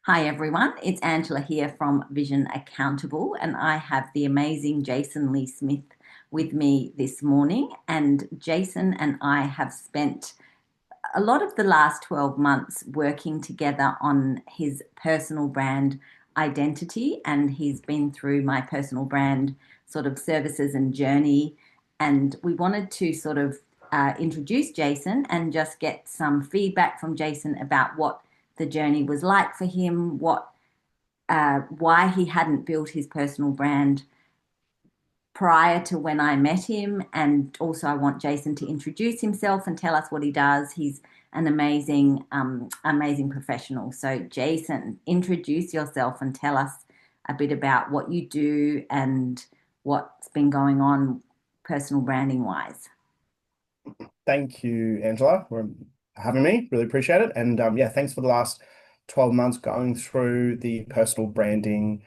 Hi everyone, it's Angela here from Vision Accountable, and I have the amazing Jason Lee Smith with me this morning. And Jason and I have spent a lot of the last 12 months working together on his personal brand identity, and he's been through my personal brand sort of services and journey. And we wanted to sort of introduce Jason and just get some feedback from Jason about what the journey was like for him, why he hadn't built his personal brand prior to when I met him. And also, I want Jason to introduce himself and tell us what he does. He's an amazing professional. So, Jason, introduce yourself and tell us a bit about what you do and what's been going on personal branding wise. Thank you, Angela, for having me. Really appreciate it. And yeah, thanks for the last 12 months going through the personal branding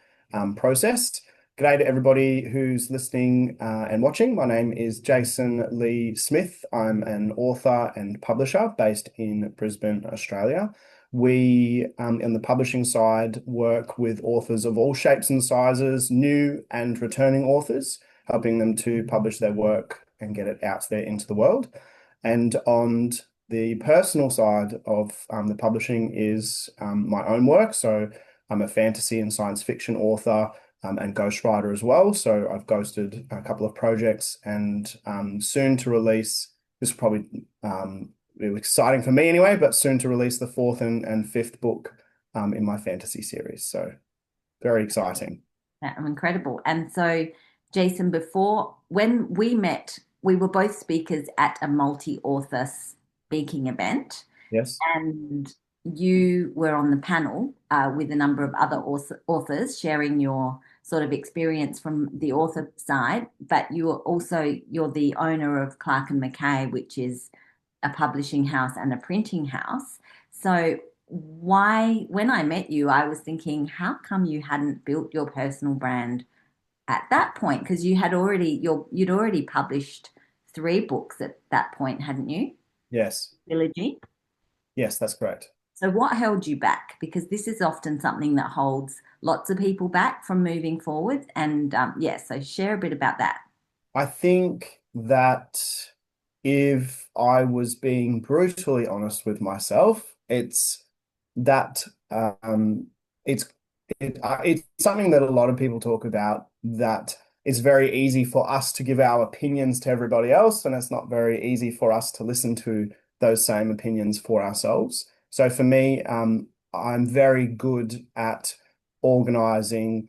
process. G'day to everybody who's listening and watching. My name is Jason Lee Smith. I'm an author and publisher based in Brisbane, Australia. We, in the publishing side, work with authors of all shapes and sizes, new and returning authors, helping them to publish their work and get it out there into the world. And on the personal side of the publishing is my own work. So I'm a fantasy and science fiction author and ghostwriter as well. So I've ghosted a couple of projects and soon to release, this is probably really exciting for me anyway, but soon to release the fourth and fifth book in my fantasy series. So very exciting. Incredible. And so, Jason, before when we met, we were both speakers at a multi-author speaking event, Yes. and you were on the panel with a number of other authors sharing your sort of experience from the author side. But you're the owner of Clark and Mackay, which is a publishing house and a printing house. So when I met you, I was thinking, how come you hadn't built your personal brand at that point? Because you'd already published three books at that point, hadn't you? Yes. Trilogy. Yes, that's correct. So what held you back? Because this is often something that holds lots of people back from moving forward. And yeah, so share a bit about that. I think that if I was being brutally honest with myself, it's that it's it's something that a lot of people talk about, that it's very easy for us to give our opinions to everybody else, and it's not very easy for us to listen to those same opinions for ourselves. So for me, I'm very good at organizing,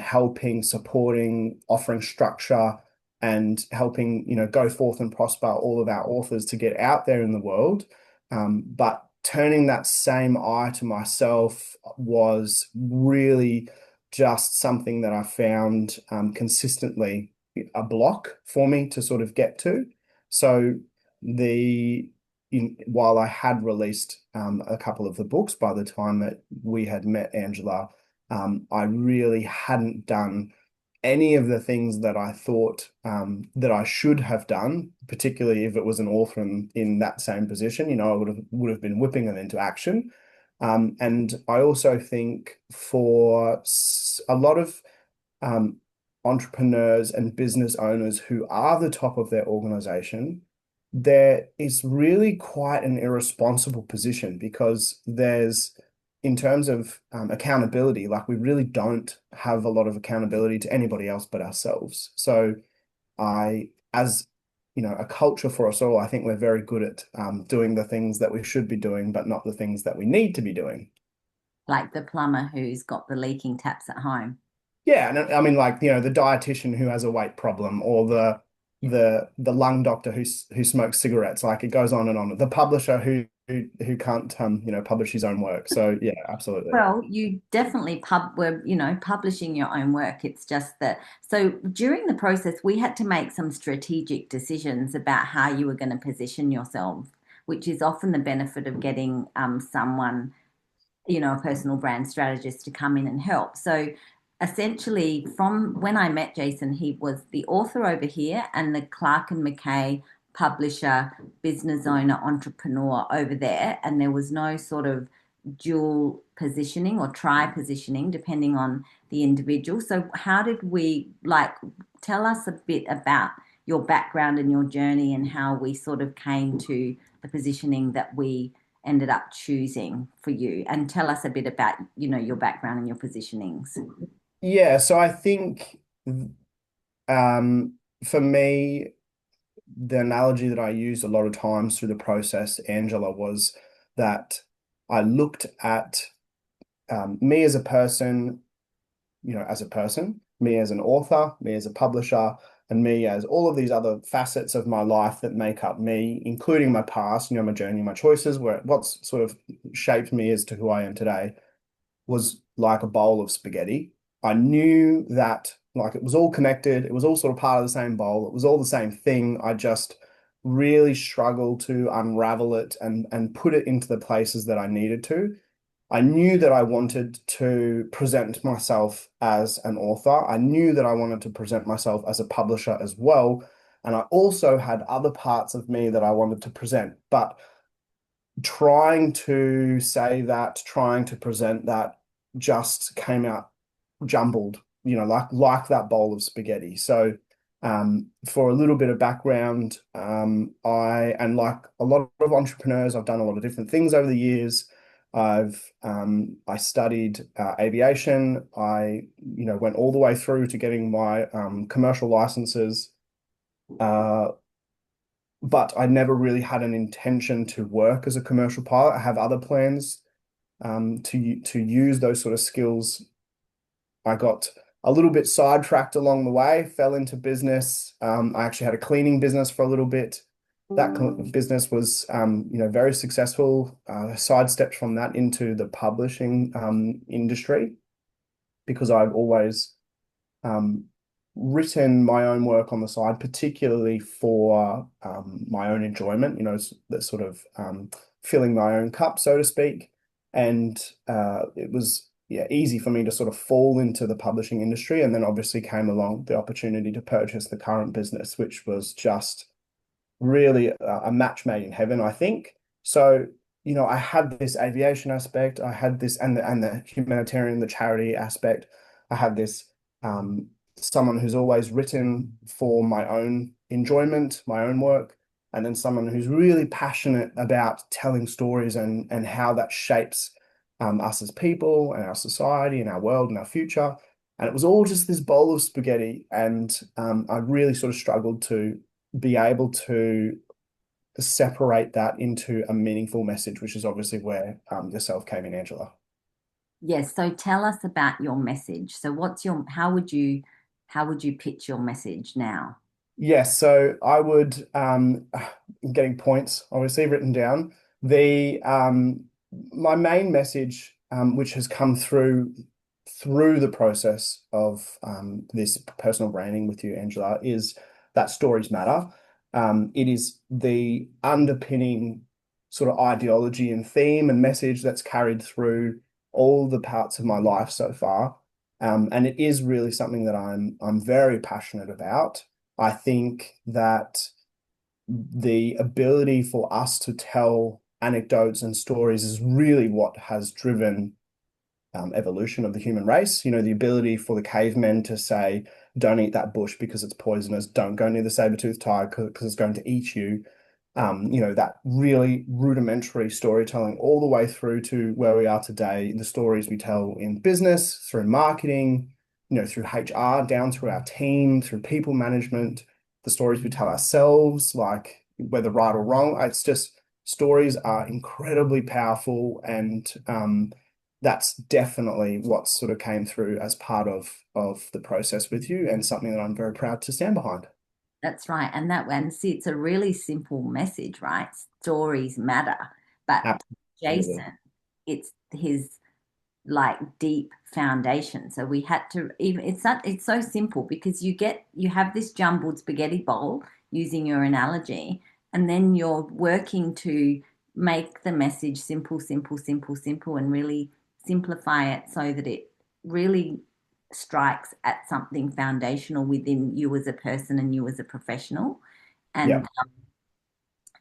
helping, supporting, offering structure and helping, go forth and prosper all of our authors to get out there in the world. But turning that same eye to myself was really just something that I found consistently a block for me to sort of get to. So while I had released a couple of the books by the time that we had met Angela, I really hadn't done any of the things that I thought that I should have done, particularly if it was an author in that same position. I would have been whipping them into action. And I also think for a lot of um, entrepreneurs and business owners who are the top of their organization, there is really quite an irresponsible position, because in terms of accountability, like, we really don't have a lot of accountability to anybody else but ourselves. So as a culture for us all, I think we're very good at doing the things that we should be doing, but not the things that we need to be doing. Like the plumber who's got the leaking taps at home. Yeah, and I mean, like, the dietitian who has a weight problem, or the lung doctor who smokes cigarettes. Like, it goes on and on. The publisher who can't publish his own work. So yeah, absolutely. Well, you definitely were, publishing your own work. It's just that. So during the process, we had to make some strategic decisions about how you were going to position yourself, which is often the benefit of getting someone, a personal brand strategist to come in and help. So essentially, from when I met Jason, he was the author over here and the Clark and Mackay publisher, business owner, entrepreneur over there. And there was no sort of dual positioning or tri positioning, depending on the individual. So, how did we like tell us a bit about your background and your journey and how we sort of came to the positioning that we ended up choosing for you? And tell us a bit about, your background and your positionings. Yeah, so I think um, for me, the analogy that I used a lot of times through the process, Angela, was that I looked at me as a person, as a person, me as an author, me as a publisher, and me as all of these other facets of my life that make up me, including my past, my journey, my choices, where what's sort of shaped me as to who I am today was like a bowl of spaghetti. I knew that like it was all connected, it was all sort of part of the same bowl, it was all the same thing. I just really struggled to unravel it and put it into the places that I needed to. I knew that I wanted to present myself as an author. I knew that I wanted to present myself as a publisher as well. And I also had other parts of me that I wanted to present. But trying to say that, trying to present that just came out jumbled, like that bowl of spaghetti. So, for a little bit of background, and like a lot of entrepreneurs, I've done a lot of different things over the years. I studied aviation. I, went all the way through to getting my commercial licenses. Uh, but I never really had an intention to work as a commercial pilot. I have other plans to use those sort of skills. I got a little bit sidetracked along the way, fell into business. I actually had a cleaning business for a little bit. That business was, very successful. Sidestepped from that into the publishing industry because I've always um, written my own work on the side, particularly for my own enjoyment, that sort of filling my own cup, so to speak. And it was easy for me to sort of fall into the publishing industry. And then obviously came along the opportunity to purchase the current business, which was just really a match made in heaven, I think. So, I had this aviation aspect, I had this and the humanitarian, the charity aspect. I had this someone who's always written for my own enjoyment, my own work, and then someone who's really passionate about telling stories and how that shapes us as people and our society and our world and our future. And it was all just this bowl of spaghetti, and I really sort of struggled to be able to separate that into a meaningful message, which is obviously where yourself came in, Angela. Yes, so tell us about your message. So how would you pitch your message now? Yes, so I would getting points obviously written down. The My main message, which has come through the process of this personal branding with you, Angela, is that stories matter. It is the underpinning sort of ideology and theme and message that's carried through all the parts of my life so far. And it is really something that I'm very passionate about. I think that the ability for us to tell anecdotes and stories is really what has driven evolution of the human race. The ability for the cavemen to say, don't eat that bush because it's poisonous, don't go near the saber-toothed tiger because it's going to eat you. That really rudimentary storytelling all the way through to where we are today, the stories we tell in business, through marketing, through HR, down through our team, through people management, the stories we tell ourselves, like whether right or wrong. It's just stories are incredibly powerful, and that's definitely what sort of came through as part of the process with you, and something that I'm very proud to stand behind. That's right. And that one, see, it's a really simple message, right? Stories matter. But Absolutely. Jason, it's his like deep foundation. So we had to even it's so simple because you have this jumbled spaghetti bowl using your analogy, and then you're working to make the message simple, simple, simple, simple, and really simplify it so that it really strikes at something foundational within you as a person and you as a professional. Yeah.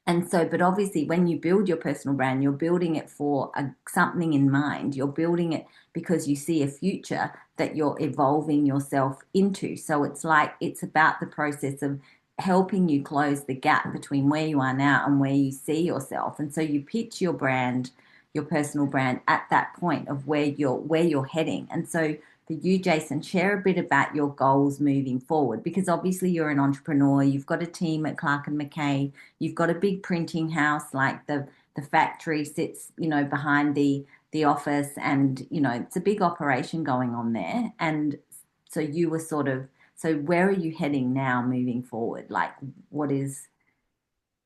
And And so, but obviously, when you build your personal brand, you're building it for something in mind. You're building it because you see a future that you're evolving yourself into. So it's like it's about the process of helping you close the gap between where you are now and where you see yourself. And so you pitch your brand, your personal brand at that point of where you're heading. And so for you, Jason, share a bit about your goals moving forward because obviously you're an entrepreneur. You've got a team at Clark and Mackay. You've got a big printing house, like the factory sits, behind the office, and it's a big operation going on there. And so you were sort of, so where are you heading now moving forward? Like, what is?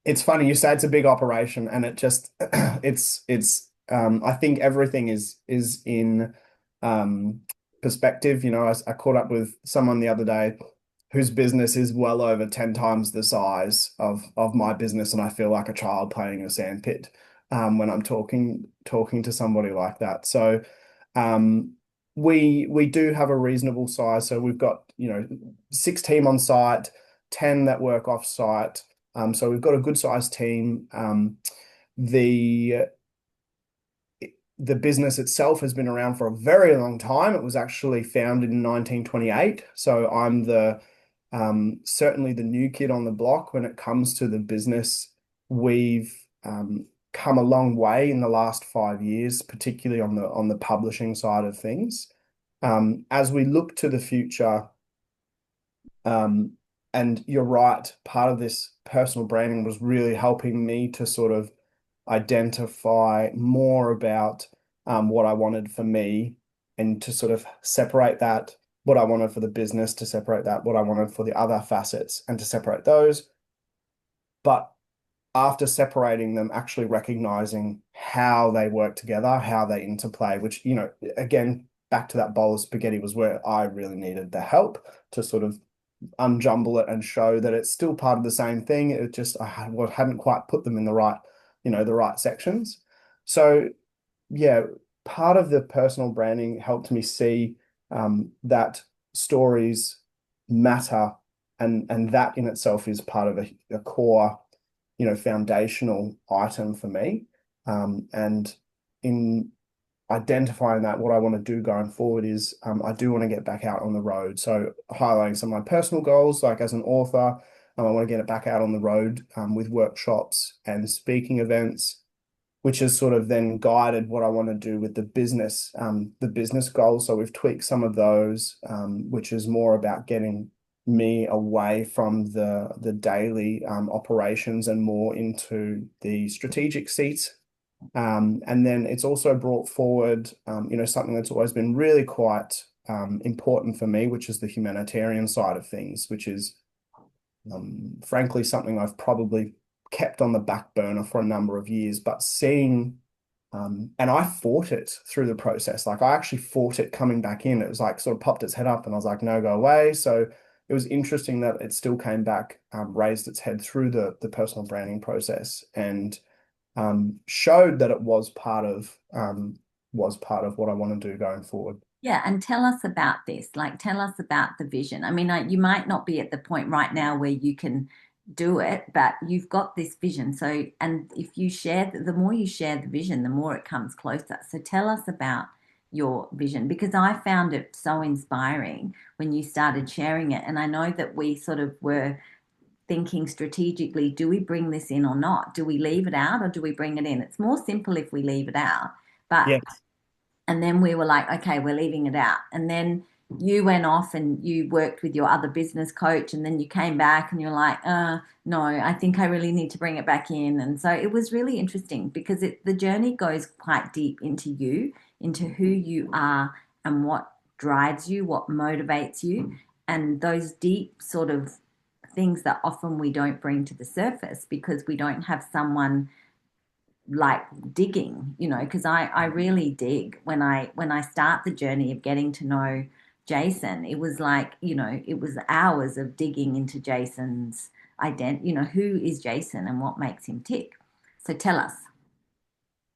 It's funny you say it's a big operation, and it just it's I think everything is in perspective. I caught up with someone the other day whose business is well over 10 times the size of my business, and I feel like a child playing in a sandpit when I'm talking to somebody like that. So um, we do have a reasonable size. So we've got, 6 team on site, 10 that work off site. So we've got a good sized team. The the business itself has been around for a very long time. It was actually founded in 1928. So I'm the certainly the new kid on the block when it comes to the business. We've come a long way in the last 5 years, particularly on the publishing side of things. As we look to the future, um, and you're right, part of this personal branding was really helping me to sort of identify more about what I wanted for me and to sort of separate that, what I wanted for the business, to separate that, what I wanted for the other facets, and to separate those. But after separating them, actually recognizing how they work together, how they interplay, which, again, back to that bowl of spaghetti was where I really needed the help to sort of unjumble it and show that it's still part of the same thing. It just hadn't quite put them in the right sections. So yeah, part of the personal branding helped me see that stories matter, and that in itself is part of a core, foundational item for me. And in identifying that, what I want to do going forward is I do want to get back out on the road. So highlighting some of my personal goals, like as an author, I want to get it back out on the road with workshops and speaking events, which has sort of then guided what I want to do with the business goals. So we've tweaked some of those, which is more about getting me away from the daily operations and more into the strategic seats. And then it's also brought forward, something that's always been really quite important for me, which is the humanitarian side of things, which is frankly something I've probably kept on the back burner for a number of years, but seeing, and I fought it through the process. Like I actually fought it coming back in. It was like sort of popped its head up and I was like, no, go away. So it was interesting that it still came back, raised its head through the personal branding process, and showed that it was part of what I want to do going forward. Yeah, and tell us about this. Like, tell us about the vision. I mean, you might not be at the point right now where you can do it, but you've got this vision. So, and if you share, the more you share the vision, the more it comes closer. So, tell us about your vision because I found it so inspiring when you started sharing it. And I know that we sort of were thinking strategically, do we bring this in or not? Do we leave it out or do we bring it in? It's more simple if we leave it out. But Yes. and then we were like, okay, we're leaving it out. And then you went off and you worked with your other business coach. And then you came back and you're like, no, I think I really need to bring it back in. And so it was really interesting because the journey goes quite deep into you, into who you are and what drives you, what motivates you, and those deep sort of things that often we don't bring to the surface because we don't have someone like digging, because I really dig when I start the journey of getting to know Jason. It was like, it was hours of digging into Jason's identity, who is Jason and what makes him tick. So tell us.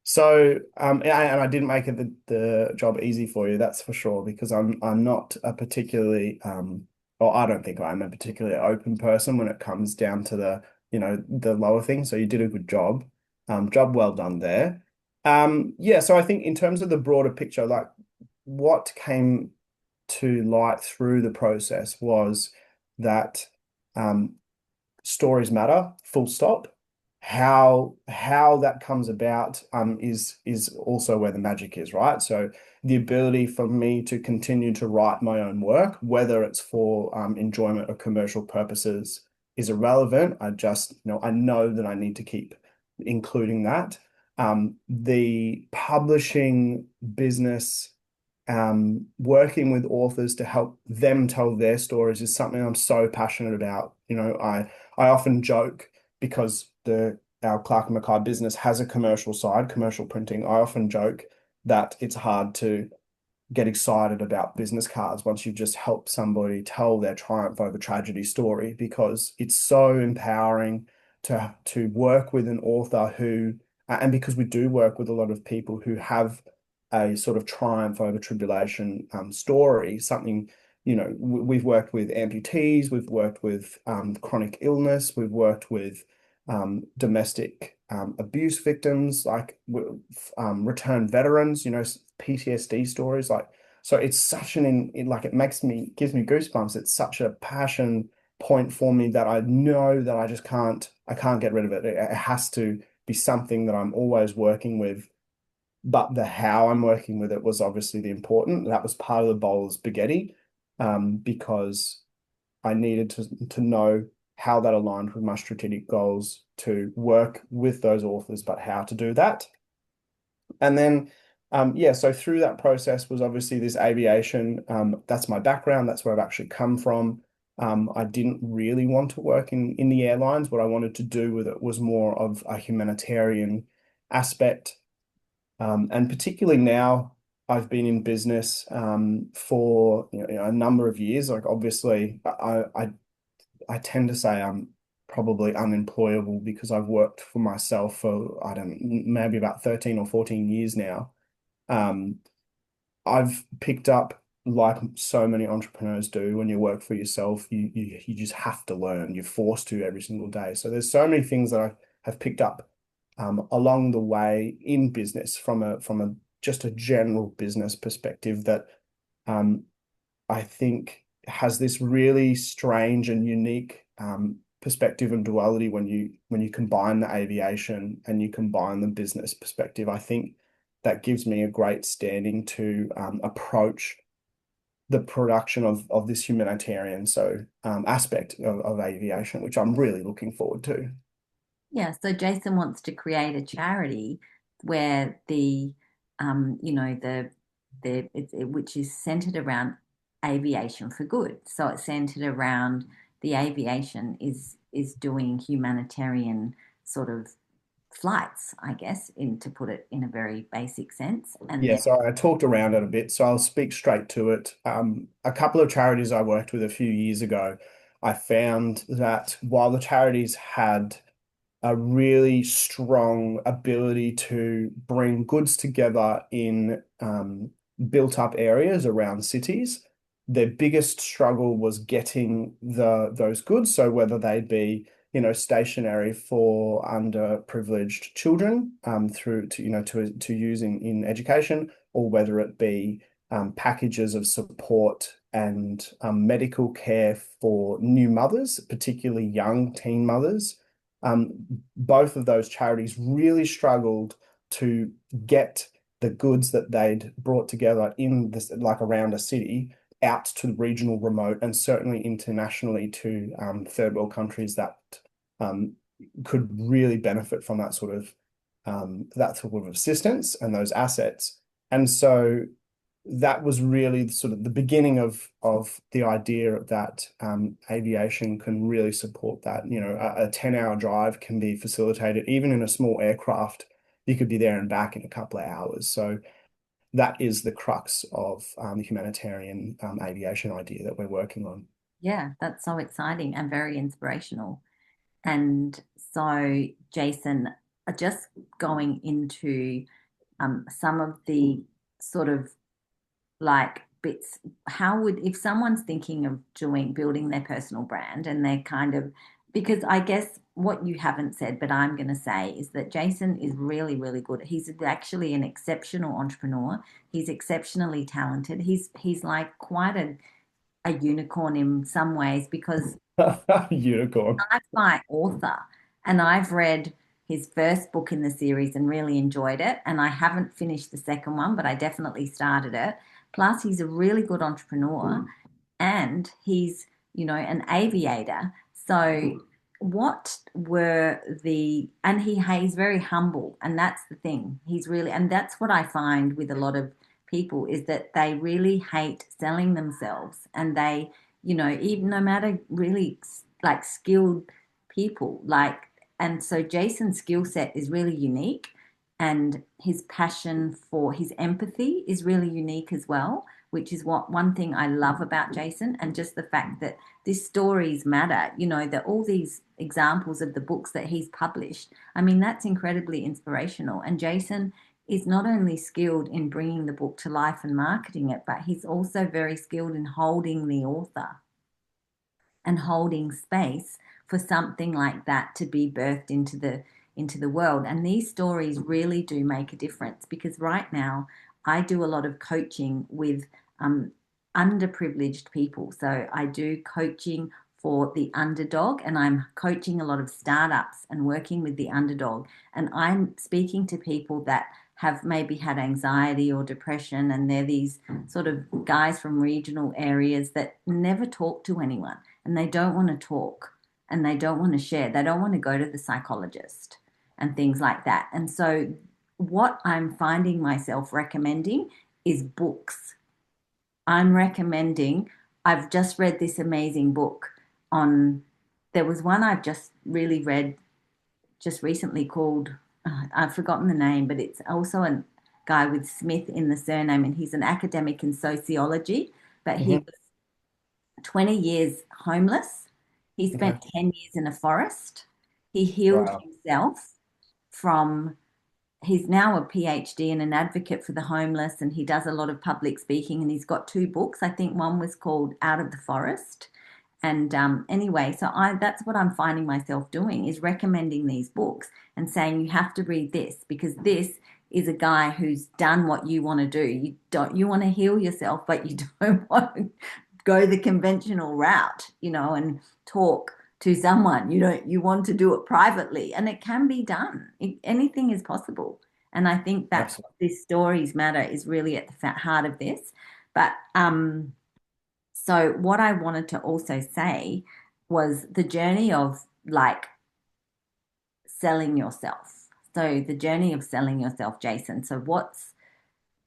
So, and I didn't make it the job easy for you, that's for sure, because I'm not a particularly, or I don't think I'm a particularly open person when it comes down to the lower things. So you did a good job. Job well done there. Yeah, so I think in terms of the broader picture, like what came to light through the process was that um, stories matter, full stop. How that comes about is also where the magic is, right? So the ability for me to continue to write my own work, whether it's for enjoyment or commercial purposes, is irrelevant. I know that I need to keep including that. The publishing business, working with authors to help them tell their stories is something I'm so passionate about. I often joke because the our Clark and Mackay business has a commercial side, commercial printing. I often joke that it's hard to get excited about business cards once you've just helped somebody tell their triumph over tragedy story, because it's so empowering to work with an author who, and because we do work with a lot of people who have a sort of triumph over tribulation story, something, we've worked with amputees, we've worked with chronic illness, we've worked with domestic abuse victims, like returned veterans, PTSD stories. Like, so it's such like it gives me goosebumps. It's such a passion point for me that I know that I can't get rid of it. It has to be something that I'm always working with. But the how I'm working with it was obviously the important. That was part of the bowl of spaghetti, because I needed to know how that aligned with my strategic goals to work with those authors, but how to do that. And then, yeah, so through that process was obviously this aviation. That's my background. That's where I've actually come from. I didn't really want to work in the airlines. What I wanted to do with it was more of a humanitarian aspect. And particularly now, I've been in business for a number of years. Like obviously, I tend to say I'm probably unemployable because I've worked for myself for, I don't know, maybe about 13 or 14 years now. Um, I've picked up, like so many entrepreneurs do, when you work for yourself, you just have to learn. You're forced to every single day. So there's so many things that I have picked up along the way in business from a just a general business perspective that um, I think has this really strange and unique perspective and duality when you combine the aviation and you combine the business perspective. I think that gives me a great standing to approach the production of this humanitarian aspect of aviation, which I'm really looking forward to. Yeah, so Jason wants to create a charity where which is centered around aviation for good. So it's centered around the aviation is doing humanitarian sort of flights, I guess, in to put it in a very basic sense. And Yeah, then, so I talked around it a bit, so I'll speak straight to it. A couple of charities I worked with a few years ago, I found that while the charities had a really strong ability to bring goods together in built up areas around cities, their biggest struggle was getting those goods. So whether they'd be, stationary for underprivileged children through to, to use in education, or whether it be packages of support and medical care for new mothers, particularly young teen mothers. um, Both of those charities really struggled to get the goods that they'd brought together in this, like around a city, out to the regional, remote, and certainly internationally to third world countries that um, could really benefit from that sort of assistance and those assets. And so that was really sort of the beginning of the idea that aviation can really support that. A 10-hour drive can be facilitated even in a small aircraft. You could be there and back in a couple of hours. So that is the crux of the humanitarian aviation idea that we're working on. yeah, that's so exciting and very inspirational. And so, Jason, just going into some of the sort of like bits, how would, if someone's thinking of building their personal brand and they're kind of, because I guess what you haven't said, but I'm going to say is that Jason is really, really good. He's actually an exceptional entrepreneur. He's exceptionally talented. He's like quite a unicorn in some ways because Unicorn. sci-fi author, and I've read his first book in the series and really enjoyed it. And I haven't finished the second one, but I definitely started it. Plus, he's a really good entrepreneur and he's, an aviator. So, what were and he's very humble, and that's the thing. And that's what I find with a lot of people is that they really hate selling themselves, and they, even no matter really like skilled people, and so Jason's skill set is really unique, and his passion for his empathy is really unique as well, which is what one thing I love about Jason, and just the fact that these stories matter, that all these examples of the books that he's published, I mean, that's incredibly inspirational. And Jason is not only skilled in bringing the book to life and marketing it, but he's also very skilled in holding the author and holding space for something like that to be birthed into the world. And these stories really do make a difference because right now I do a lot of coaching with um, underprivileged people. So I do coaching for the underdog, and I'm coaching a lot of startups and working with the underdog. And I'm speaking to people that have maybe had anxiety or depression, and they're these sort of guys from regional areas that never talk to anyone, and they don't want to talk, and they don't want to share. They don't want to go to the psychologist and things like that. And so, what I'm finding myself recommending is books. I'm recommending, I've just read this amazing book on, there was one I've just really read just recently called, I've forgotten the name, but it's also a guy with Smith in the surname, and he's an academic in sociology, but he Mhm. was 20 years homeless. He Okay. spent 10 years in a forest. He healed Wow. himself from, he's now a PhD and an advocate for the homeless, and he does a lot of public speaking. And he's got two books. I think one was called Out of the Forest. And anyway, so that's what I'm finding myself doing is recommending these books and saying you have to read this because this is a guy who's done what you want to do. You want to heal yourself, but you don't want to go the conventional route, and talk to someone. You want to do it privately, and it can be done. Anything is possible. And I think that's what Absolutely. these stories matter is really at the heart of this. But so what I wanted to also say was the journey of like selling yourself. So the journey of selling yourself, Jason. So what's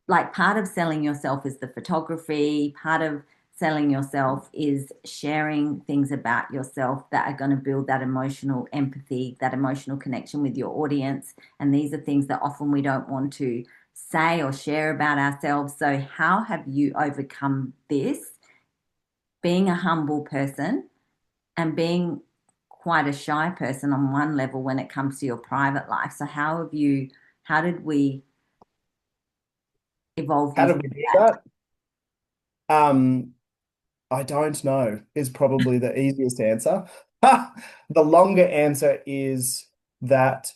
like part of selling yourself is the photography, part of selling yourself is sharing things about yourself that are going to build that emotional empathy, that emotional connection with your audience. And these are things that often we don't want to say or share about ourselves. So, how have you overcome this? Being a humble person and being quite a shy person on one level when it comes to your private life. So, how did we evolve How you did we through do that? that? Um, I don't know is probably the easiest answer. The longer answer is that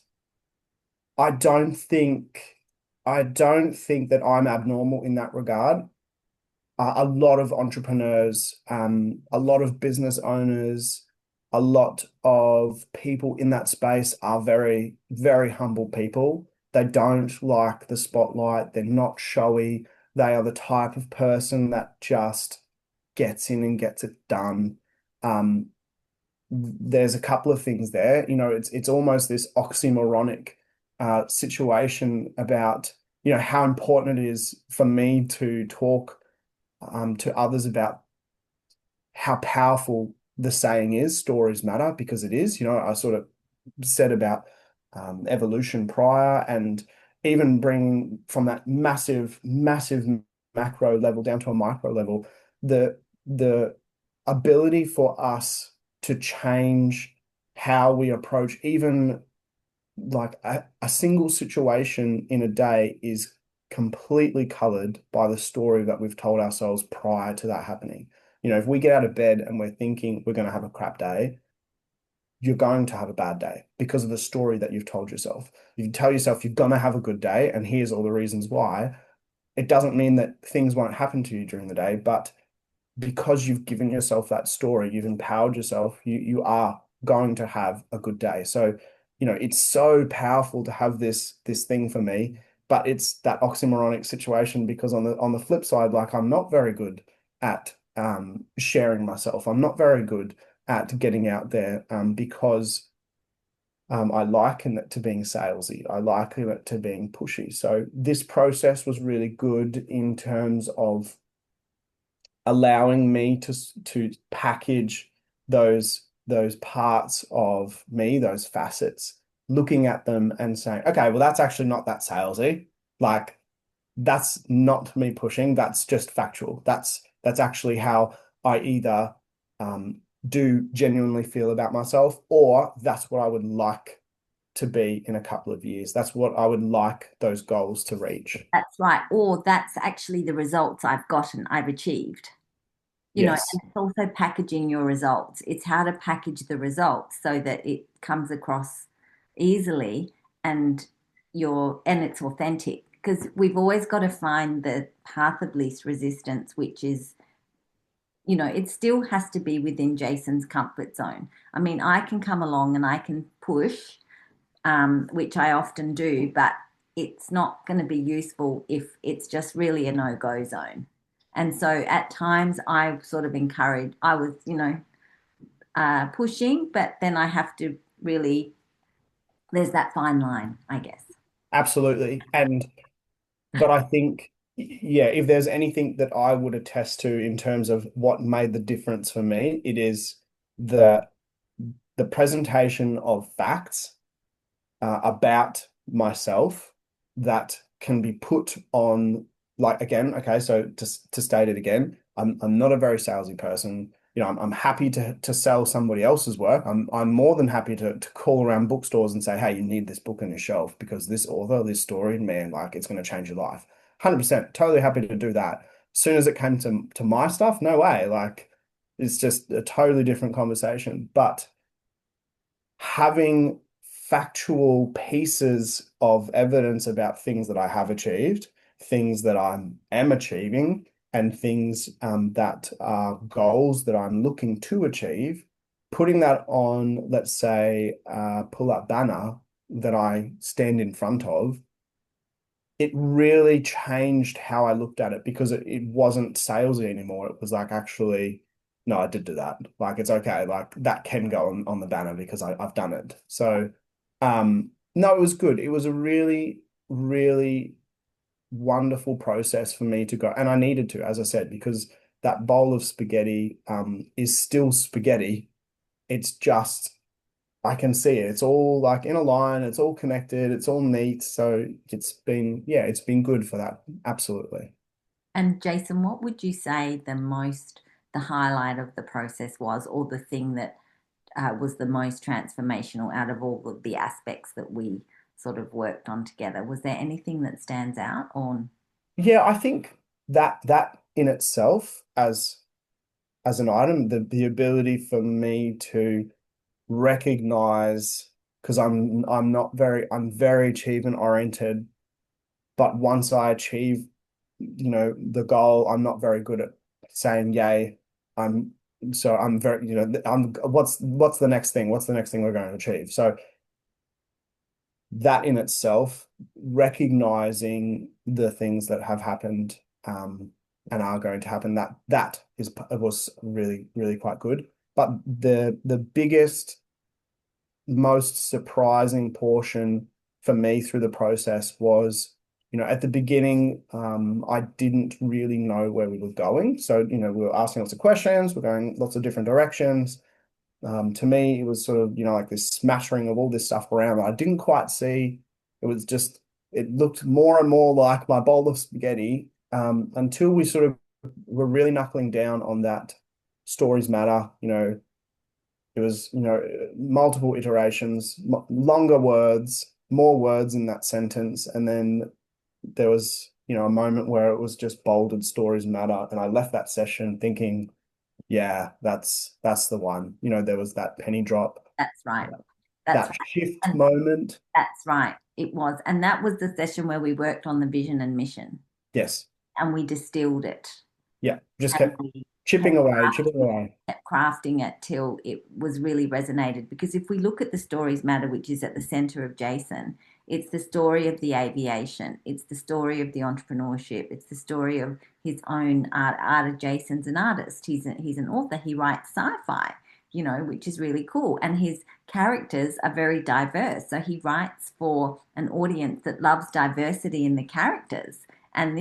I don't think I don't think that I'm abnormal in that regard. A lot of entrepreneurs, a lot of business owners, a lot of people in that space are very, very humble people. They don't like the spotlight. They're not showy. They are the type of person that just gets in and gets it done. Um, there's a couple of things there. It's almost this oxymoronic situation about, how important it is for me to talk to others about how powerful the saying is, stories matter, because it is. I sort of said about evolution prior, and even bringing from that massive, massive macro level down to a micro level, the ability for us to change how we approach even like a single situation in a day is completely colored by the story that we've told ourselves prior to that happening. If we get out of bed and we're thinking we're going to have a crap day, you're going to have a bad day because of the story that you've told yourself. You tell yourself you're going to have a good day, and here's all the reasons why. It doesn't mean that things won't happen to you during the day, but because you've given yourself that story, you've empowered yourself, you are going to have a good day. So, it's so powerful to have this thing for me, but it's that oxymoronic situation because on the flip side, like I'm not very good at sharing myself. I'm not very good at getting out there because I liken it to being salesy. I liken it to being pushy. So this process was really good in terms of allowing me to package those parts of me, those facets, looking at them and saying, okay, well, that's actually not that salesy. Like that's not me pushing. That's just factual. That's actually how I either um, do genuinely feel about myself, or that's what I would like to be in a couple of years. That's what I would like those goals to reach. That's right. Or that's actually the results I've gotten, I've achieved. Yes, And it's also packaging your results. It's how to package the results so that it comes across easily and it's authentic. Because we've always got to find the path of least resistance, which is, it still has to be within Jason's comfort zone. I mean, I can come along and I can push, which I often do, but it's not going to be useful if it's just really a no-go zone. And so at times I sort of I was, pushing, but then I have to really, there's that fine line, I guess. absolutely. But I think, yeah, if there's anything that I would attest to in terms of what made the difference for me, it is the the presentation of facts about myself that can be put on, like, again, okay, so to state it again, I'm not a very salesy person. I'm happy to sell somebody else's work. I'm more than happy to call around bookstores and say, hey, you need this book on your shelf because this author, this story, man, like it's going to change your life. 100%, totally happy to do that. As soon as it came to my stuff, no way. Like it's just a totally different conversation. But having factual pieces of evidence about things that I have achieved, things that I am achieving, and things that are goals that I'm looking to achieve, putting that on, let's say, a pull-up banner that I stand in front of, it really changed how I looked at it because it wasn't salesy anymore. It was like, actually, no, I did do that. Like, it's okay. Like, that can go on the banner because I've done it. So, no, it was good. It was a really, really wonderful process for me to go. And I needed to, as I said, because that bowl of spaghetti, is still spaghetti. It's just I can see it. It's all like in a line, it's all connected, it's all neat. So it's been good for that. Absolutely. And Jason, what would you say the highlight of the process was, or the thing that was the most transformational out of all of the aspects that we sort of worked on together? Was there anything that stands out or? Yeah, I think that in itself as an item, the ability for me to recognize because I'm very achievement oriented, but once I achieve, the goal, I'm not very good at saying yay. I'm I'm very, I'm what's the next thing? What's the next thing we're going to achieve? So that in itself, recognizing the things that have happened and are going to happen, that was really, really quite good. But the biggest, most surprising portion for me through the process was, at the beginning, I didn't really know where we were going. So, we were asking lots of questions, we're going lots of different directions. To me, it was sort of, like this smattering of all this stuff around that I didn't quite see. It was just, it looked more and more like my bowl of spaghetti, until we sort of were really knuckling down on that stories matter. It was, multiple iterations, longer words, more words in that sentence. And then there was, a moment where it was just bolded stories matter. And I left that session thinking, yeah, that's the one. There was that penny drop. That's right. That's That right. shift And moment. that's right. It was. And that was the session where we worked on the vision and mission Yes. and we distilled it Yeah. Just and kept we chipping away, chipping away. kept crafting it till it was really resonated. Because if we look at the stories matter, which is at the center of Jason, it's the story of the aviation, it's the story of the entrepreneurship, it's the story of his own art. Jason's an artist. He's an author. He writes sci-fi, which is really cool. And his characters are very diverse. So he writes for an audience that loves diversity in the characters. And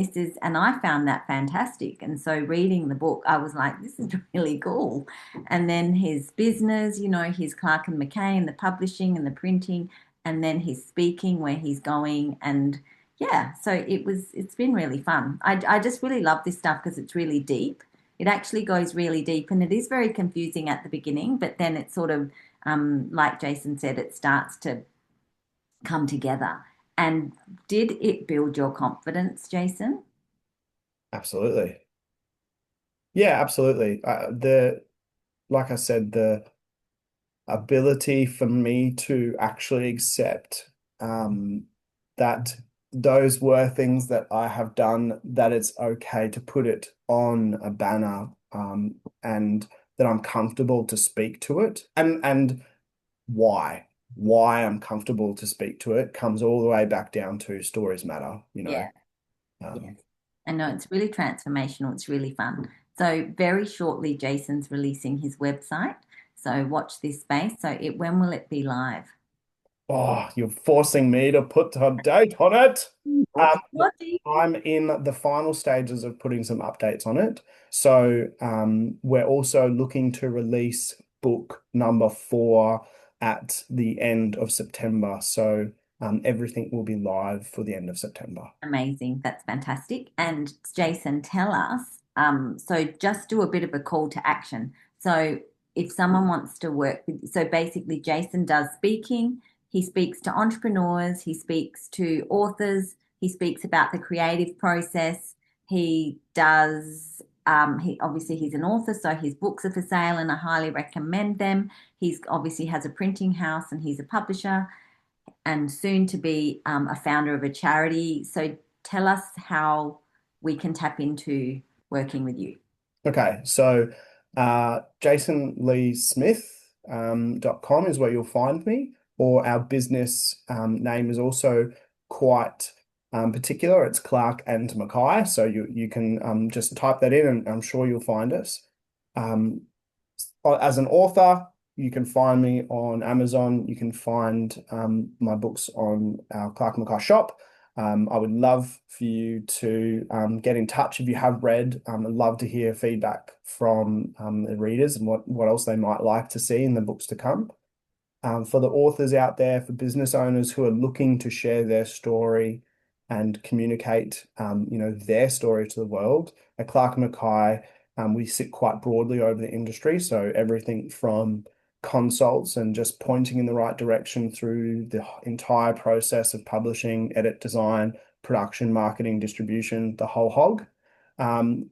I found that fantastic. And so reading the book, I was like, this is really cool. And then his business, his Clark and Mackay and the publishing and the printing, and then his speaking where he's going. And yeah, so it's been really fun. I just really love this stuff because it's really deep. It actually goes really deep and it is very confusing at the beginning, but then it sort of, like Jason said, it starts to come together. And did it build your confidence, Jason? Absolutely. Yeah, absolutely. Like I said, the ability for me to actually accept that those were things that I have done, that it's okay to put it on a banner, and that I'm comfortable to speak to it, and why I'm comfortable to speak to it comes all the way back down to stories matter, you know. Yeah, yeah. Um, I know it's really transformational. It's really fun. So very shortly, Jason's releasing his website. So watch this space. When will it be live? Oh, you're forcing me to put a date on it. Um, What do you I'm in the final stages of putting some updates on it. So we're also looking to release book number 4 at the end of September. So everything will be live for the end of September. Amazing. That's fantastic. And Jason, tell us. So just do a bit of a call to action. So if someone wants to work with, so basically Jason does speaking, he speaks to entrepreneurs, he speaks to authors, he speaks about the creative process. He does, he obviously he's an author, so his books are for sale and I highly recommend them. He's obviously has a printing house and he's a publisher and soon to be a founder of a charity. So tell us how we can tap into working with you. Okay, so jasonleesmith.com is where you'll find me, or our business name is also quite particular. It's Clark and Mackay, so you can just type that in, and I'm sure you'll find us. Um, as an author, you can find me on Amazon. You can find my books on our Clark Mackay shop. I would love for you to get in touch if you have read. I'd love to hear feedback from the readers and what else they might like to see in the books to come. For the authors out there, for business owners who are looking to share their story and communicate, their story to the world, at Clark Mackay, we sit quite broadly over the industry. So everything from consults and just pointing in the right direction through the entire process of publishing, edit, design, production, marketing, distribution, the whole hog. In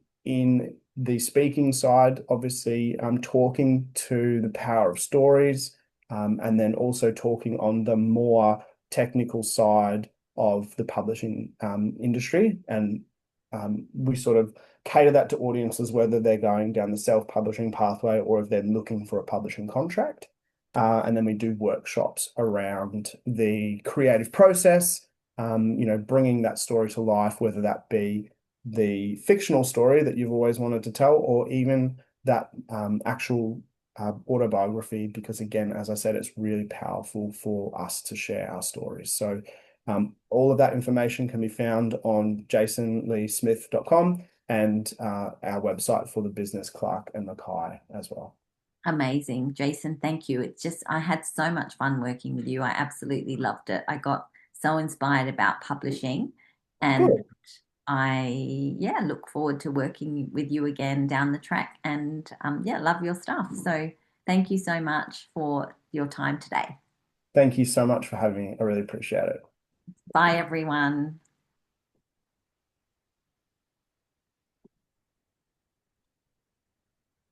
the speaking side, obviously, talking to the power of stories, and then also talking on the more technical side of the publishing industry. And we sort of cater that to audiences, whether they're going down the self-publishing pathway or if they're looking for a publishing contract. And then we do workshops around the creative process, bringing that story to life, whether that be the fictional story that you've always wanted to tell, or even that actual autobiography, because again, as I said, it's really powerful for us to share our stories. So all of that information can be found on jasonleesmith.com and our website for the business, Clark and Mackay, as well. Amazing. Jason, thank you. I had so much fun working with you. I absolutely loved it. I got so inspired about publishing and Good. I look forward to working with you again down the track and love your stuff. So thank you so much for your time today. Thank you so much for having me. I really appreciate it. Bye, everyone.